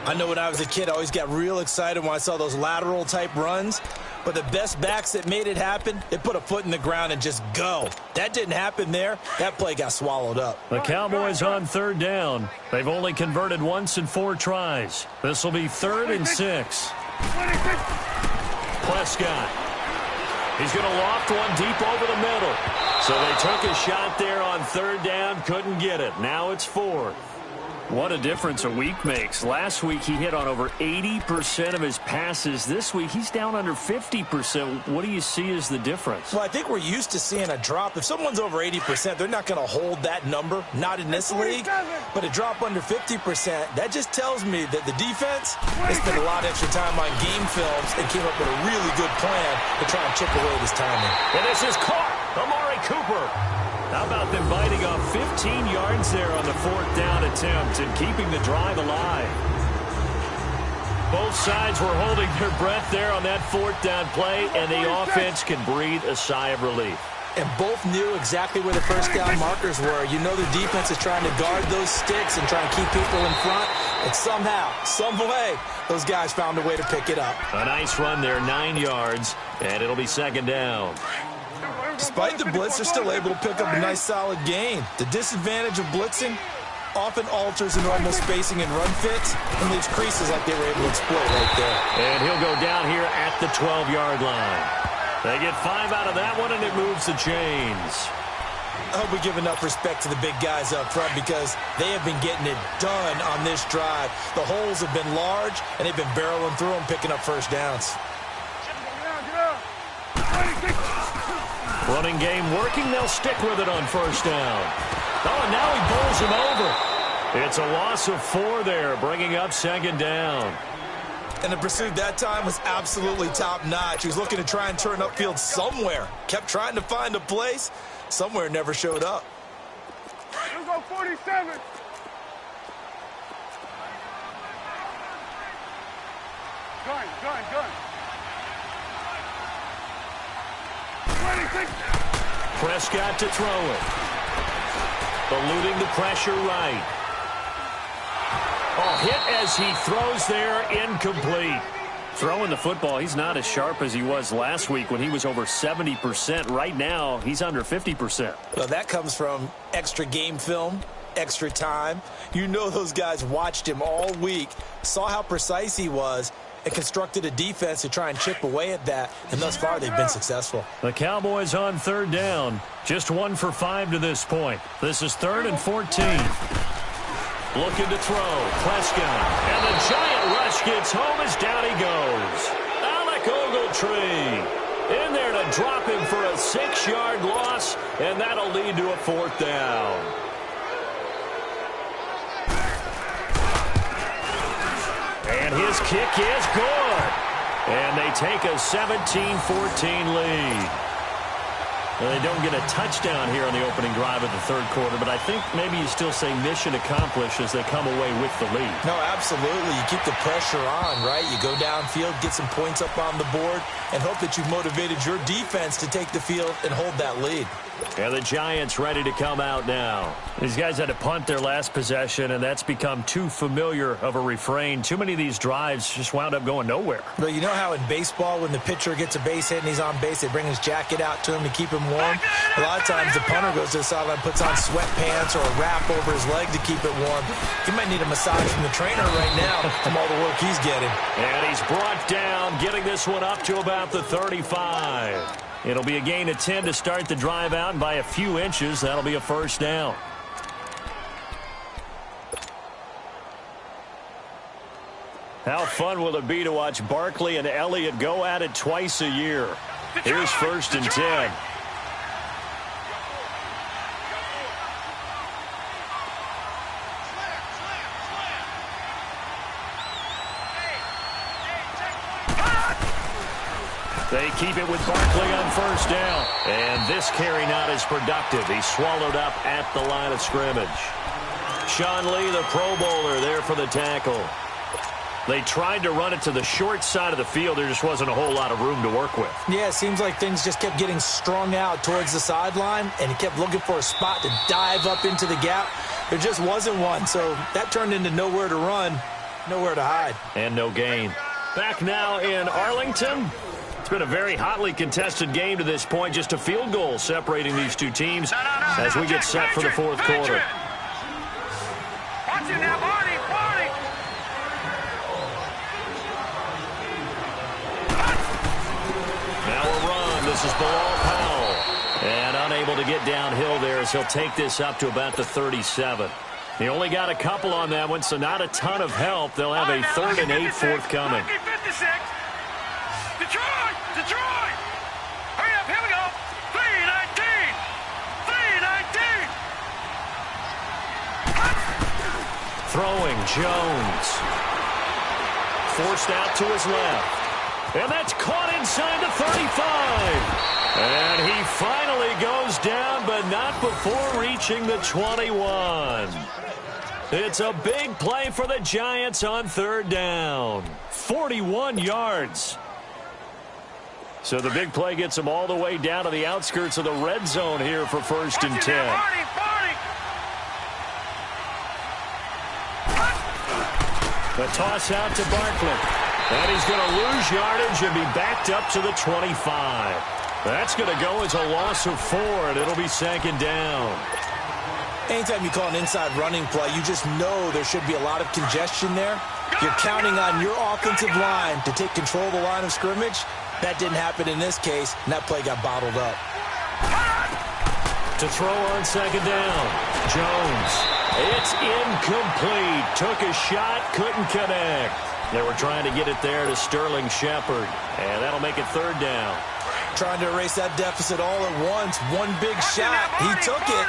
D: I know when I was a kid, I always got real excited when I saw those lateral-type runs. But the best backs that made it happen, they put a foot in the ground and just go. That didn't happen there. That play got swallowed up.
C: The Cowboys on 3rd down. They've only converted once in 4 tries. This will be 3rd and 6. Prescott. He's going to loft one deep over the middle. So they took a shot there on 3rd down, couldn't get it. Now it's 4th. What a difference a week makes. Last week, he hit on over 80% of his passes. This week, he's down under 50%. What do you see as the difference?
D: Well, I think we're used to seeing a drop. If someone's over 80%, they're not going to hold that number, not in this league. But a drop under 50%, that just tells me that the defense has spent a lot of extra time on game films and came up with a really good plan to try and chip away this timing.
C: And this is caught. Amari Cooper. How about them biting off 15 yards there on the 4th down attempt and keeping the drive alive? Both sides were holding their breath there on that 4th down play, and the offense can breathe a sigh of relief.
D: And both knew exactly where the first down markers were. You know the defense is trying to guard those sticks and try and keep people in front. And somehow, some way, those guys found a way to pick it up.
C: A nice run there, 9 yards, and it'll be 2nd down.
D: Despite the blitz, they're still able to pick up a nice solid gain. The disadvantage of blitzing often alters the normal spacing and run fits and leaves creases like they were able to exploit right there.
C: And he'll go down here at the 12-yard line. They get 5 out of that one, and it moves the chains.
D: I hope we give enough respect to the big guys up front because they have been getting it done on this drive. The holes have been large, and they've been barreling through them, picking up first downs.
C: Running game working. They'll stick with it on first down. Oh, and now he bowls him over. It's a loss of 4 there, bringing up second down.
D: And the pursuit that time was absolutely top-notch. He was looking to try and turn upfield somewhere. Kept trying to find a place. Somewhere never showed up.
E: Let's go 47. Gun. 26.
C: Prescott to throw it. Eluding the pressure right. Oh, hit as he throws there, incomplete. Throwing the football, he's not as sharp as he was last week when he was over 70%. Right now, he's under 50%.
D: Well, that comes from extra game film, extra time. You know those guys watched him all week, saw how precise he was, and constructed a defense to try and chip away at that. And thus far, they've been successful.
C: The Cowboys on third down. Just 1 for 5 to this point. This is 3rd and 14. Looking to throw. Prescott. And the giant rush gets home as down he goes. Alec Ogletree in there to drop him for a 6-yard loss, and that'll lead to a 4th down. And his kick is good. And they take a 17-14 lead. Well, they don't get a touchdown here on the opening drive of the third quarter, but I think maybe you still say mission accomplished as they come away with the lead.
D: No, absolutely. You keep the pressure on, right? You go downfield, get some points up on the board, and hope that you've motivated your defense to take the field and hold that lead.
C: And the Giants ready to come out now. These guys had to punt their last possession, and that's become too familiar of a refrain. Too many of these drives just wound up going nowhere.
D: But you know how in baseball, when the pitcher gets a base hit and he's on base, they bring his jacket out to him to keep him warm? A lot of times the punter goes to the sideline, puts on sweatpants or a wrap over his leg to keep it warm. He might need a massage from the trainer right now from all the work he's getting.
C: And he's brought down, getting this one up to about the 35. It'll be a gain of 10 to start the drive out, and by a few inches, that'll be a first down. How fun will it be to watch Barkley and Elliott go at it twice a year? Here's 1st and 10. They keep it with Barkley on first down. And this carry not as productive. He's swallowed up at the line of scrimmage. Sean Lee, the Pro Bowler, there for the tackle. They tried to run it to the short side of the field. There just wasn't a whole lot of room to work with.
D: Yeah, it seems like things just kept getting strung out towards the sideline, and he kept looking for a spot to dive up into the gap. There just wasn't one, so that turned into nowhere to run, nowhere to hide.
C: And no gain. Back now in Arlington. It's been a very hotly contested game to this point. Just a field goal separating these two teams as we get set for the fourth quarter.
E: Watch it now, Barney.
C: Now a run. This is Bilal Powell. And unable to get downhill there as he'll take this up to about the 37. He only got a couple on that one, so not a ton of help. They'll have a 3rd and 8 forthcoming.
E: Detroit! Hurry up, here we go! 3-19!
C: Throwing, Jones. Forced out to his left. And that's caught inside the 35. And he finally goes down, but not before reaching the 21. It's a big play for the Giants on 3rd down. 41 yards. So the big play gets them all the way down to the outskirts of the red zone here for 1st and 10. The toss out to Barkley. And he's going to lose yardage and be backed up to the 25. That's going to go as a loss of 4, and it'll be 2nd down.
D: Anytime you call an inside running play, you just know there should be a lot of congestion there. You're counting on your offensive line to take control of the line of scrimmage. That didn't happen in this case, and that play got bottled up.
C: To throw on second down, Jones. It's incomplete. Took a shot, couldn't connect. They were trying to get it there to Sterling Shepard, and that'll make it third down.
D: Trying to erase that deficit all at once. One big shot. He took it.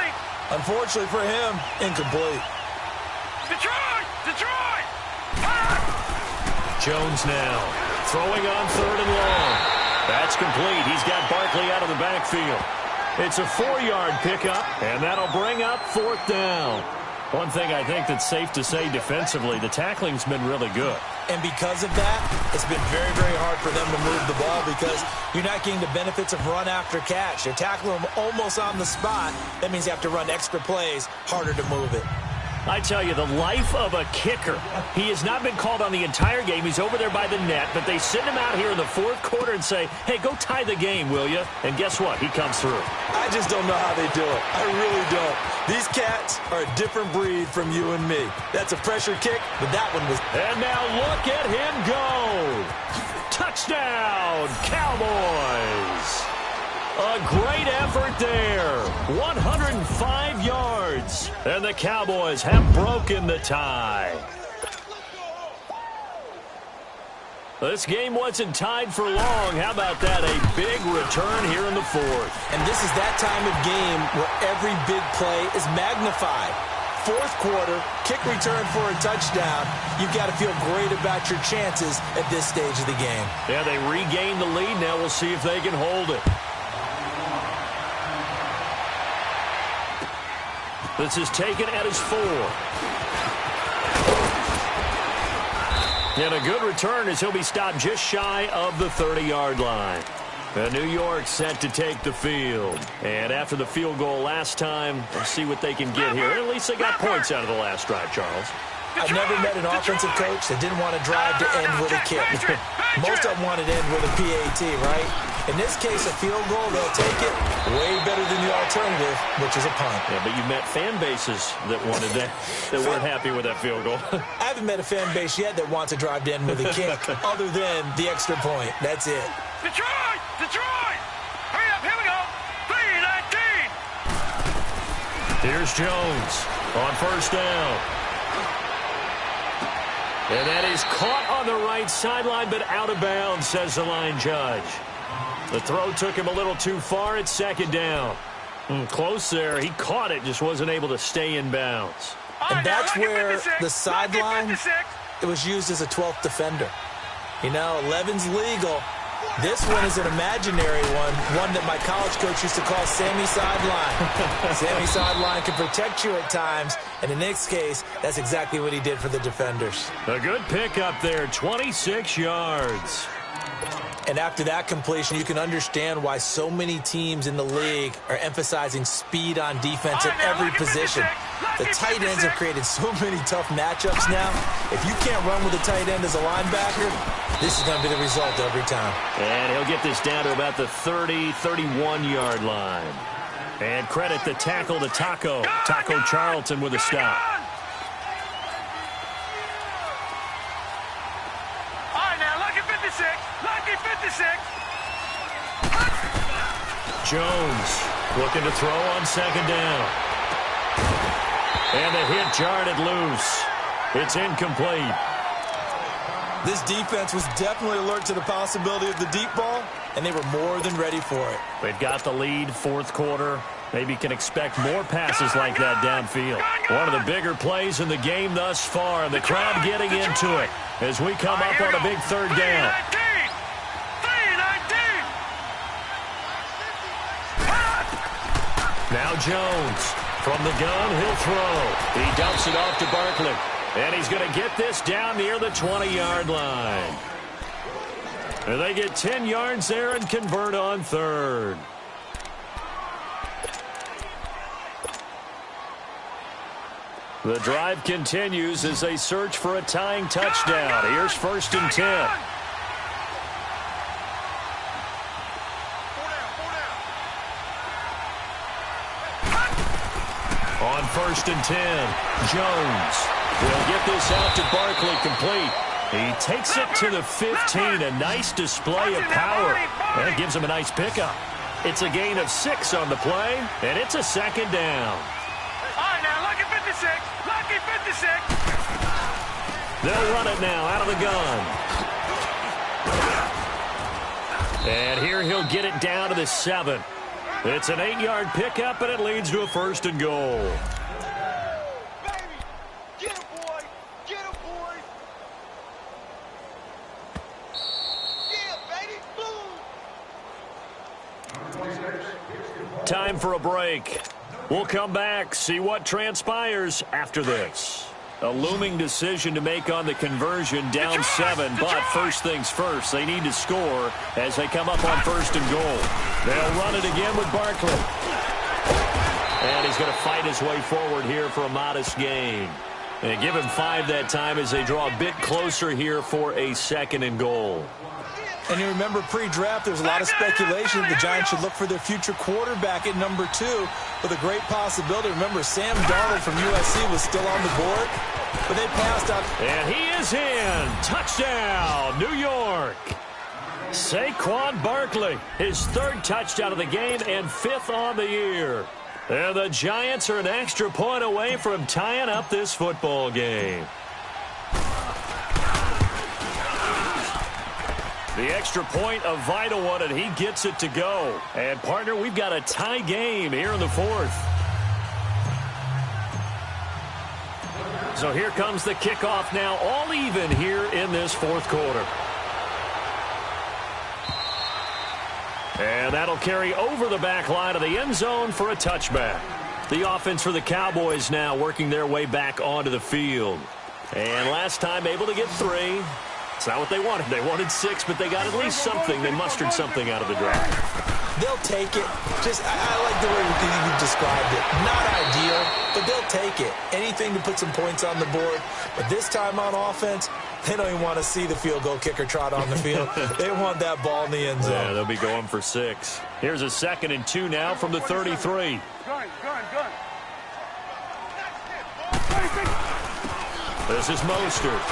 D: Unfortunately for him, incomplete.
E: Detroit! Detroit!
C: Jones now throwing on third and long. That's complete. He's got Barkley out of the backfield. It's a 4-yard pickup, and that'll bring up fourth down. One thing I think that's safe to say defensively, the tackling's been really good.
D: And because of that, it's been very, very hard for them to move the ball because you're not getting the benefits of run after catch. You're tackling them almost on the spot. That means you have to run extra plays, harder to move it.
C: I tell you, the life of a kicker. He has not been called on the entire game. He's over there by the net, but they send him out here in the fourth quarter and say, hey, go tie the game, will you? And guess what? He comes through.
D: I just don't know how they do it. I really don't. These cats are a different breed from you and me. That's a pressure kick, but that one was...
C: And now look at him go. Touchdown, Cowboys. A great effort there. 105 yards. And the Cowboys have broken the tie. This game wasn't tied for long. How about that? A big return here in the fourth.
D: And this is that time of game where every big play is magnified. Fourth quarter, kick return for a touchdown. You've got to feel great about your chances at this stage of the game.
C: Yeah, they regained the lead. Now we'll see if they can hold it. This is taken at his 4. And a good return as he'll be stopped just shy of the 30-yard line. New York set to take the field. And after the field goal last time, we'll see what they can get here. At least they got points out of the last drive, Charles.
D: I've never met an offensive coach that didn't want to drive to end with a kick. Most of them wanted to end with a PAT, right? In this case, a field goal, they'll take it way better than the alternative, which is a punt.
C: Yeah, but you met fan bases that wanted that, that weren't happy with that field goal.
D: I haven't met a fan base yet that wants to drive to end with a kick other than the extra point. That's it.
E: Detroit! Detroit! Hurry up, here we go! 3-19!
C: Here's Jones on first down. And that is caught on the right sideline, but out of bounds, says the line judge. The throw took him a little too far at second down. Close there. He caught it, just wasn't able to stay in bounds.
D: And that's where the sideline, it was used as a 12th defender. You know, 11's legal. This one is an imaginary one that my college coach used to call Sammy Sideline. Sammy Sideline can protect you at times, and in this case, that's exactly what he did for the defenders.
C: A good pickup there, 26 yards.
D: And after that completion, you can understand why so many teams in the league are emphasizing speed on defense at every position. The tight ends have created so many tough matchups now. If you can't run with a tight end as a linebacker, this is going to be the result every time.
C: And he'll get this down to about the 30, 31-yard line. And credit the tackle to Taco Charlton with a stop.
E: All right, now, lucky 56. Lucky 56.
C: Jones looking to throw on second down. And the hit jarred it loose. It's incomplete.
D: This defense was definitely alert to the possibility of the deep ball, and they were more than ready for it.
C: They've got the lead, fourth quarter. Maybe can expect more passes like that downfield. One of the bigger plays in the game thus far, and the crowd getting into it as we come up on a big third down.
E: 3-19.
C: Now Jones from the gun, he'll throw. He dumps it off to Barkley. And he's going to get this down near the 20-yard line. And they get 10 yards there and convert on third. The drive continues as they search for a tying touchdown. Here's first and 10. On first and 10, Jones They'll get this out to Barkley complete. He takes it to the 15. A nice display of power. And it gives him a nice pickup. It's a gain of 6 on the play, and it's a second down.
E: All right, now, lucky 56. Lucky 56.
C: They'll run it now out of the gun. And here he'll get it down to the 7. It's an 8-yard pickup, and it leads to a 1st and goal.
E: Baby, get him, boy. Get him, boy. Yeah, baby. Boom.
C: Time for a break. We'll come back, see what transpires after this. A looming decision to make on the conversion, down 7, but first things first, they need to score as they come up on 1st and goal. They'll run it again with Barkley. And he's going to fight his way forward here for a modest gain. And give him 5 that time as they draw a bit closer here for a 2nd and goal.
D: And you remember pre-draft, there's a lot of speculation the Giants should look for their future quarterback at number 2 with a great possibility. Remember, Sam Darnold from USC was still on the board, but they passed up.
C: And he is in. Touchdown, New York. Saquon Barkley, his 3rd touchdown of the game and 5th on the year. And the Giants are an extra point away from tying up this football game. The extra point, a vital one, and he gets it to go. And, partner, we've got a tie game here in the 4th. So here comes the kickoff now, all even here in this 4th quarter. And that'll carry over the back line of the end zone for a touchback. The offense for the Cowboys now working their way back onto the field. And last time able to get 3. It's not what they wanted. They wanted 6, but they got at least something. They mustered something out of the drive.
D: They'll take it. I like the way you described it. Not ideal, but they'll take it. Anything to put some points on the board. But this time on offense, they don't even want to see the field goal kicker trot on the field. They want that ball in the end zone.
C: Yeah, they'll be going for 6. Here's a 2nd and 2 now from the 33.
E: Gun.
C: This is Mostert.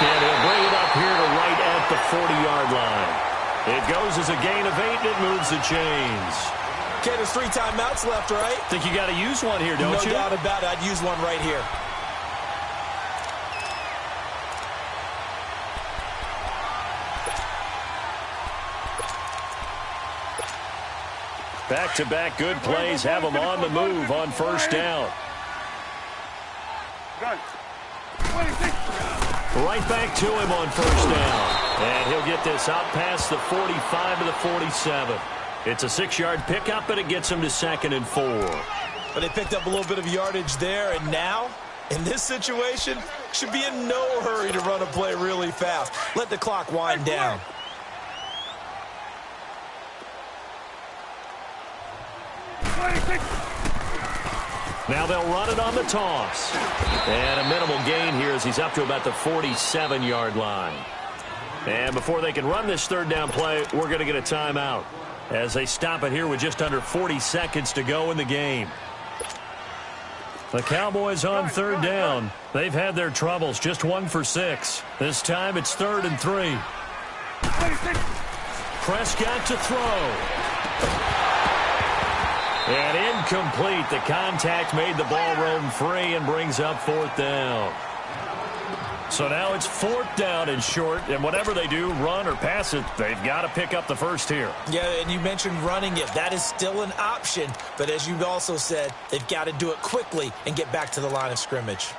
C: And he'll bring it up here to right at the 40-yard line. It goes as a gain of 8, and it moves the chains.
D: Okay, there's 3 timeouts left, right?
C: Think you got to use one here, don't you?
D: No doubt about it. I'd use one right here.
C: Back-to-back good plays have them on the move on 1st down.
E: Gun. 26.
C: Right back to him on 1st down. And he'll get this out past the 45 to the 47. It's a 6-yard pickup, and it gets him to 2nd and 4.
D: But they picked up a little bit of yardage there, and now, in this situation, should be in no hurry to run a play really fast. Let the clock wind down.
C: Now they'll run it on the toss. And a minimal gain here as he's up to about the 47-yard line. And before they can run this 3rd down play, we're going to get a timeout as they stop it here with just under 40 seconds to go in the game. The Cowboys on 3rd down. They've had their troubles, just 1 for 6. This time it's 3rd and 3. Prescott to throw. And incomplete. The contact made the ball roam free and brings up 4th down. So now it's 4th down and short, and whatever they do, run or pass it, they've got to pick up the 1st here.
D: Yeah, and you mentioned running it. That is still an option, but as you've also said, they've got to do it quickly and get back to the line of scrimmage.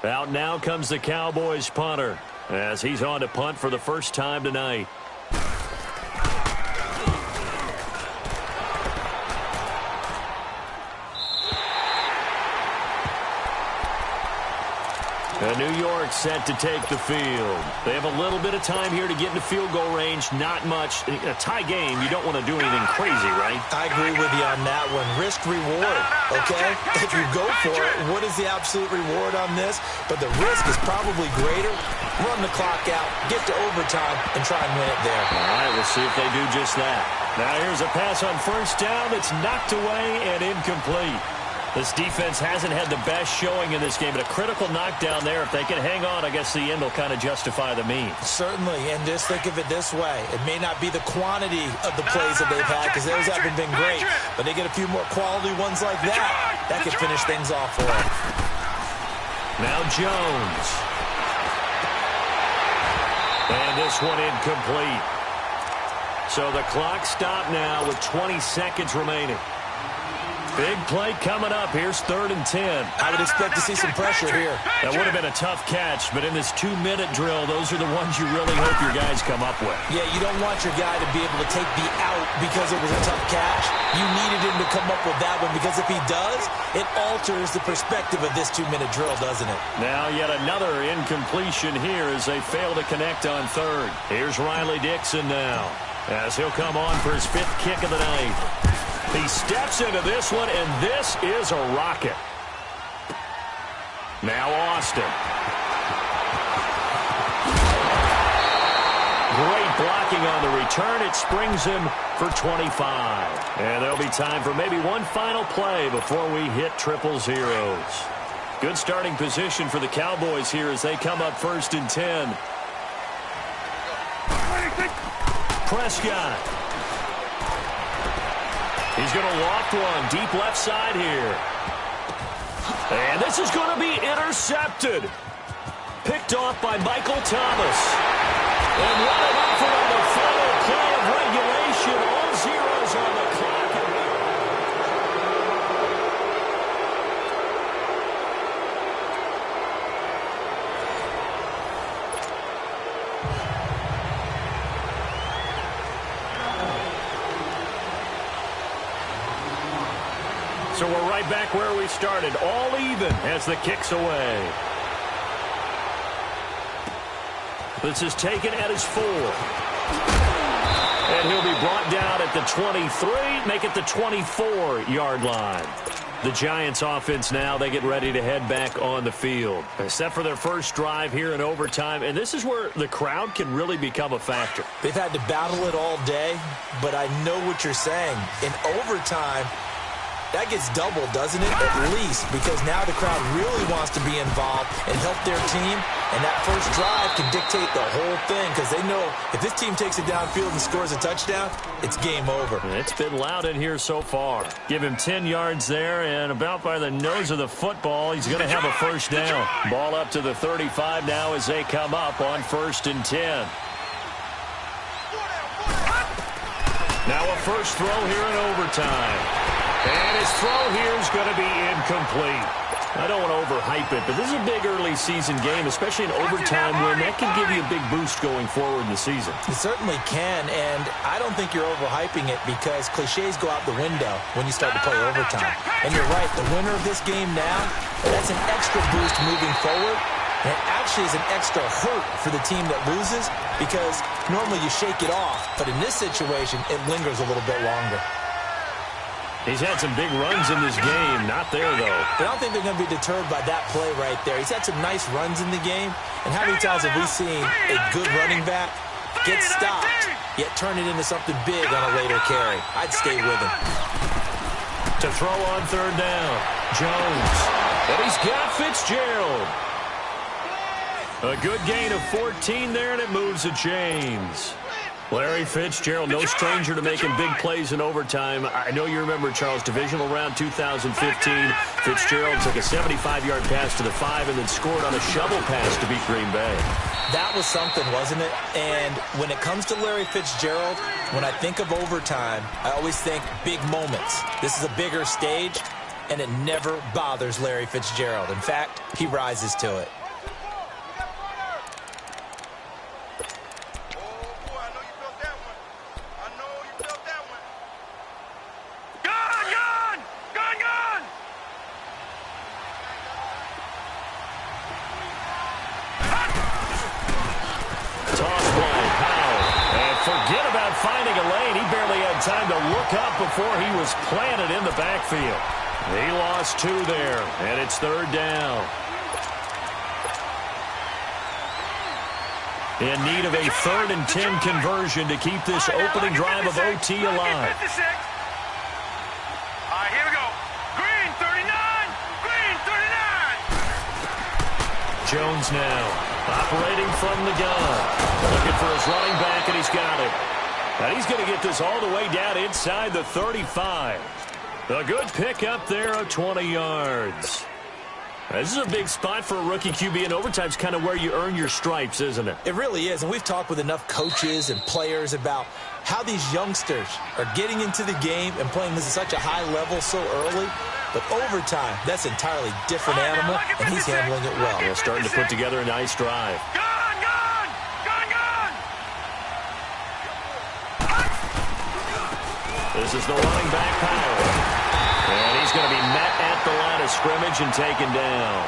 C: Out now comes the Cowboys punter as he's on to punt for the first time tonight. New York set to take the field. They have a little bit of time here to get into field goal range. Not much. In a tie game, you don't want to do anything crazy, right?
D: I agree with you on that one. Risk reward, okay? If you go for it, what is the absolute reward on this? But the risk is probably greater. Run the clock out, get to overtime, and try and win it there.
C: All right, we'll see if they do just that. Now here's a pass on 1st down that's knocked away and incomplete. This defense hasn't had the best showing in this game, but a critical knockdown there. If they can hang on, I guess the end will kind of justify the means.
D: Certainly, and just think of it this way. It may not be the quantity of the plays that they've had because those haven't been great, but they get a few more quality ones like that. That could finish things off for them.
C: Now Jones. And this one incomplete. So the clock stopped now with 20 seconds remaining. Big play coming up. Here's 3rd and 10.
D: I would expect to see some pressure here.
C: That would have been a tough catch, but in this 2-minute drill, those are the ones you really hope your guys come up with.
D: Yeah, you don't want your guy to be able to take the out because it was a tough catch. You needed him to come up with that one because if he does, it alters the perspective of this 2-minute drill, doesn't it? Now
C: yet another incompletion here as they fail to connect on 3rd. Here's Riley Dixon now as he'll come on for his 5th kick of the night. He steps into this one, and this is a rocket. Now Austin. Great blocking on the return. It springs him for 25. And there'll be time for maybe one final play before we hit triple zeros. Good starting position for the Cowboys here as they come up 1st and 10. Prescott. He's going to loft one deep left side here. And this is going to be intercepted. Picked off by Michael Thomas. And what an effort on the final play of regulation. All zeros on the clock. So we're right back where we started, all even as the kick's away. This is taken at his 4. And he'll be brought down at the 23, make it the 24-yard line. The Giants offense now, they get ready to head back on the field. Except for their first drive here in overtime, and this is where the crowd can really become a factor.
D: They've had to battle it all day, but I know what you're saying. In overtime, that gets doubled, doesn't it? At least, because now the crowd really wants to be involved and help their team, and that first drive can dictate the whole thing because they know if this team takes it downfield and scores a touchdown, it's game over.
C: It's been loud in here so far. Give him 10 yards there, and about by the nose of the football, he's going to have a first down. Ball up to the 35 now as they come up on 1st and 10. Now a first throw here in overtime. And his throw here is going to be incomplete. I don't want to overhype it, but this is a big early season game, especially an overtime win. That can give you a big boost going forward in the season.
D: It certainly can, and I don't think you're overhyping it because cliches go out the window when you start to play overtime. And you're right, the winner of this game now, that's an extra boost moving forward. And it actually is an extra hurt for the team that loses because normally you shake it off, but in this situation, it lingers a little bit longer.
C: He's had some big runs in this game. Not there, though.
D: But I don't think they're going to be deterred by that play right there. He's had some nice runs in the game. And how many times have we seen a good running back get stopped, yet turn it into something big on a later carry? I'd stay with him.
C: To throw on 3rd down, Jones. And he's got Fitzgerald. A good gain of 14 there, and it moves the chains. Larry Fitzgerald, no stranger to making big plays in overtime. I know you remember, Charles, divisional round 2015. Fitzgerald took a 75-yard pass to the 5 and then scored on a shovel pass to beat Green Bay.
D: That was something, wasn't it? And when it comes to Larry Fitzgerald, when I think of overtime, I always think big moments. This is a bigger stage, and it never bothers Larry Fitzgerald. In fact, he rises to it.
C: Time to look up before he was planted in the backfield. He lost 2 there, and it's 3rd down. In need of a 3rd and 10 conversion to keep this opening drive of OT alive.
E: All right, here we go. Green, 39.
C: Jones now, operating from the gun. Looking for his running back, and he's got it. And he's going to get this all the way down inside the 35. A good pickup there of 20 yards. This is a big spot for a rookie QB, and overtime's kind of where you earn your stripes, isn't it?
D: It really is, and we've talked with enough coaches and players about how these youngsters are getting into the game and playing this at such a high level so early. But overtime, that's an entirely different animal, and he's handling it well.
C: Well, starting to put together a nice drive. This is the running back power. And he's going to be met at the line of scrimmage and taken down.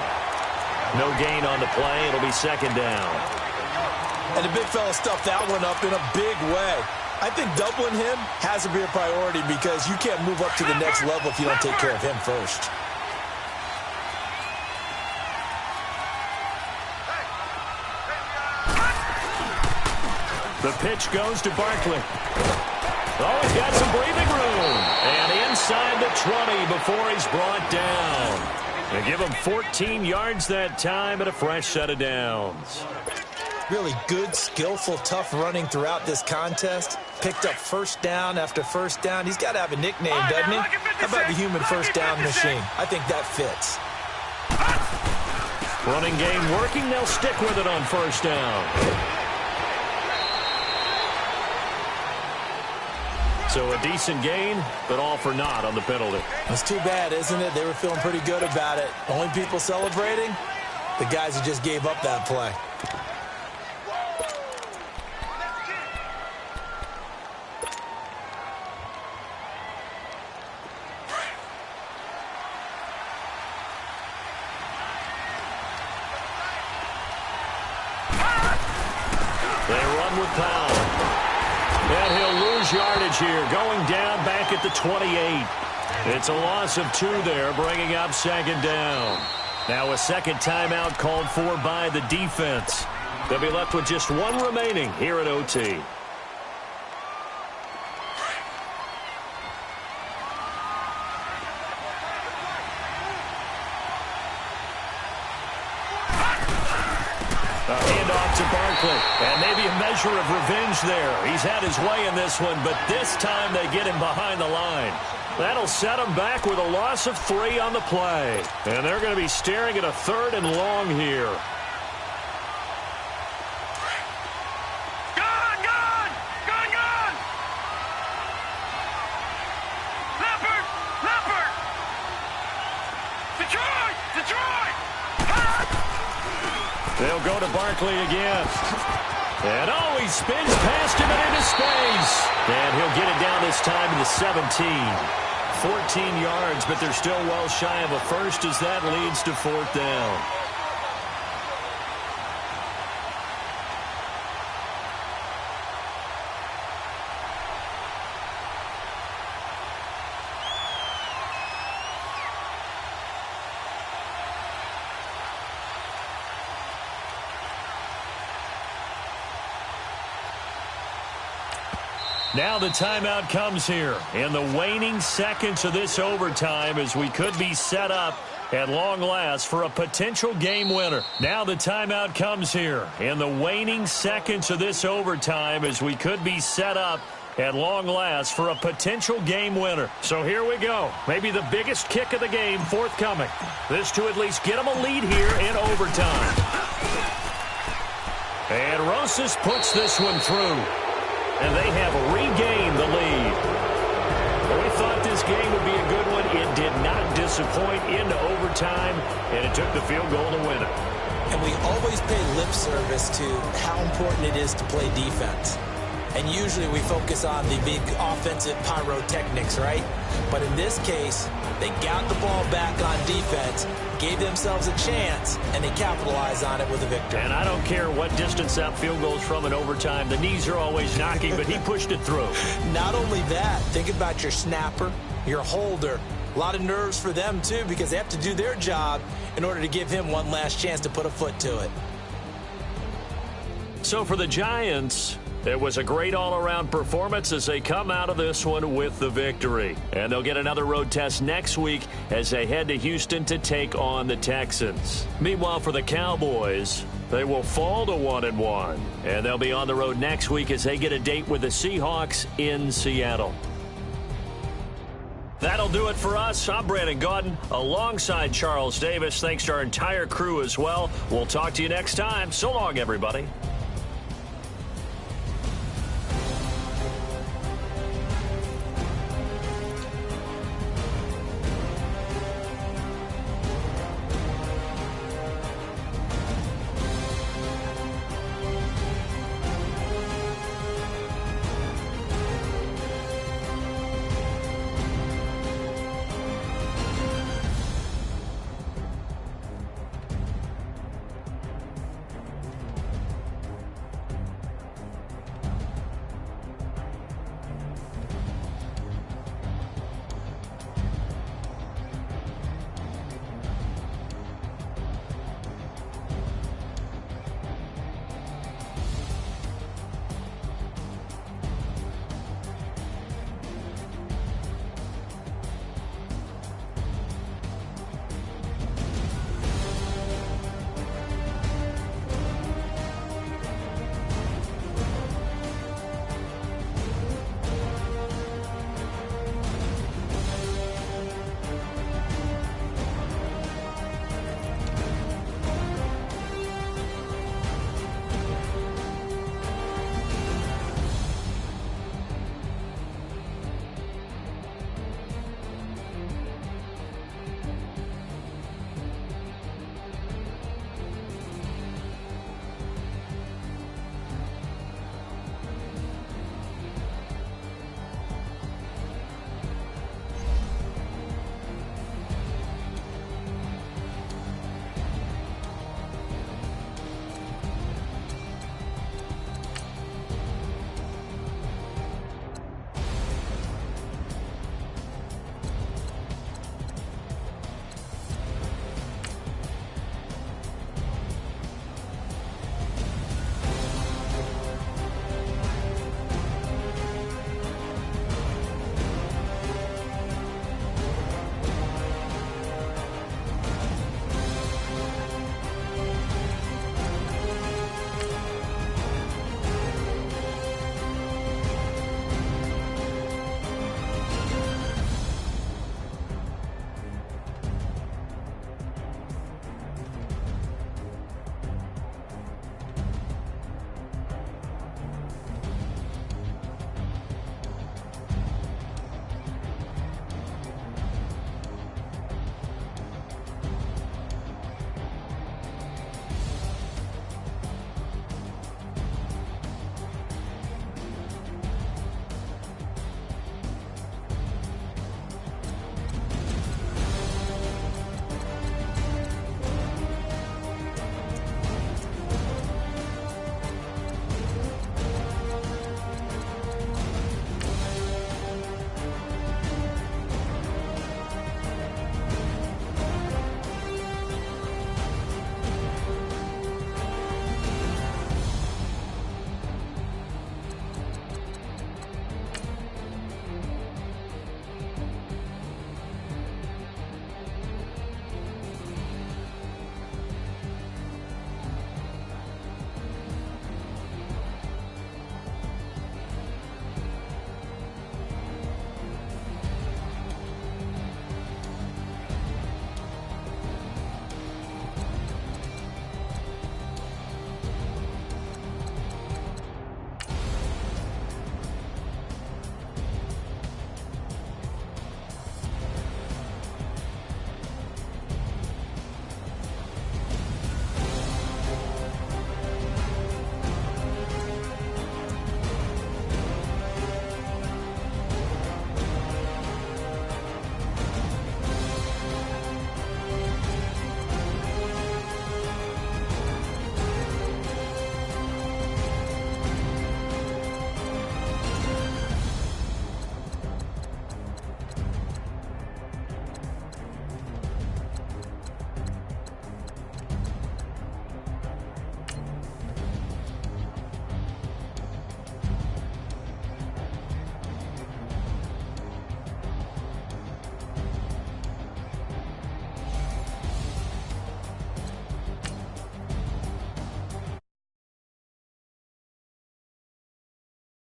C: No gain on the play. It'll be second down.
D: And the big fella stuffed that one up in a big way. I think doubling him has to be a priority because you can't move up to the next level if you don't take care of him first.
C: The pitch goes to Barkley. Oh, he's got some breathing room. And inside the 20 before he's brought down. They give him 14 yards that time and a fresh set of downs.
D: Really good, skillful, tough running throughout this contest. Picked up first down after first down. He's got to have a nickname, doesn't he? How about the human first down machine? I think that fits.
C: Running game working. They'll stick with it on first down. So a decent gain, but all for naught on the penalty.
D: It's too bad, isn't it? They were feeling pretty good about it. Only people celebrating? The guys who just gave up that play.
C: They run with Powell. And he'll lose yardage here, going down back at the 28. It's a loss of 2 there, bringing up second down. Now a second timeout called for by the defense. They'll be left with just 1 remaining here at OT. Handoff to Barkley, and maybe a measure of revenge there. He's had his way in this one, but this time they get him behind the line. That'll set him back with a loss of 3 on the play. And they're going to be staring at a 3rd and long here. They'll go to Barkley again. And, oh, he spins past him and into space. And he'll get it down this time to the 17. 14 yards, but they're still well shy of a first as that leads to 4th down. Now the timeout comes here in the waning seconds of this overtime as we could be set up at long last for a potential game winner. Now the timeout comes here in the waning seconds of this overtime as we could be set up at long last for a potential game winner. So here we go. Maybe the biggest kick of the game forthcoming. This to at least get them a lead here in overtime. And Rosas puts this one through. And they have regained the lead. Well, we thought this game would be a good one. It did not disappoint into overtime, and it took the field goal to win it.
D: And we always pay lip service to how important it is to play defense. And usually we focus on the big offensive pyrotechnics, right? But in this case, they got the ball back on defense, gave themselves a chance, and they capitalized on it with a victory.
C: And I don't care what distance that field goes from in overtime. The knees are always knocking, but he pushed it through.
D: Not only that, think about your snapper, your holder. A lot of nerves for them, too, because they have to do their job in order to give him one last chance to put a foot to it.
C: So for the Giants, It was a great all-around performance as they come out of this one with the victory. And they'll get another road test next week as they head to Houston to take on the Texans. Meanwhile, for the Cowboys, they will fall to 1-1. And they'll be on the road next week as they get a date with the Seahawks in Seattle. That'll do it for us. I'm Brandon Gaudin alongside Charles Davis. Thanks to our entire crew as well. We'll talk to you next time. So long, everybody.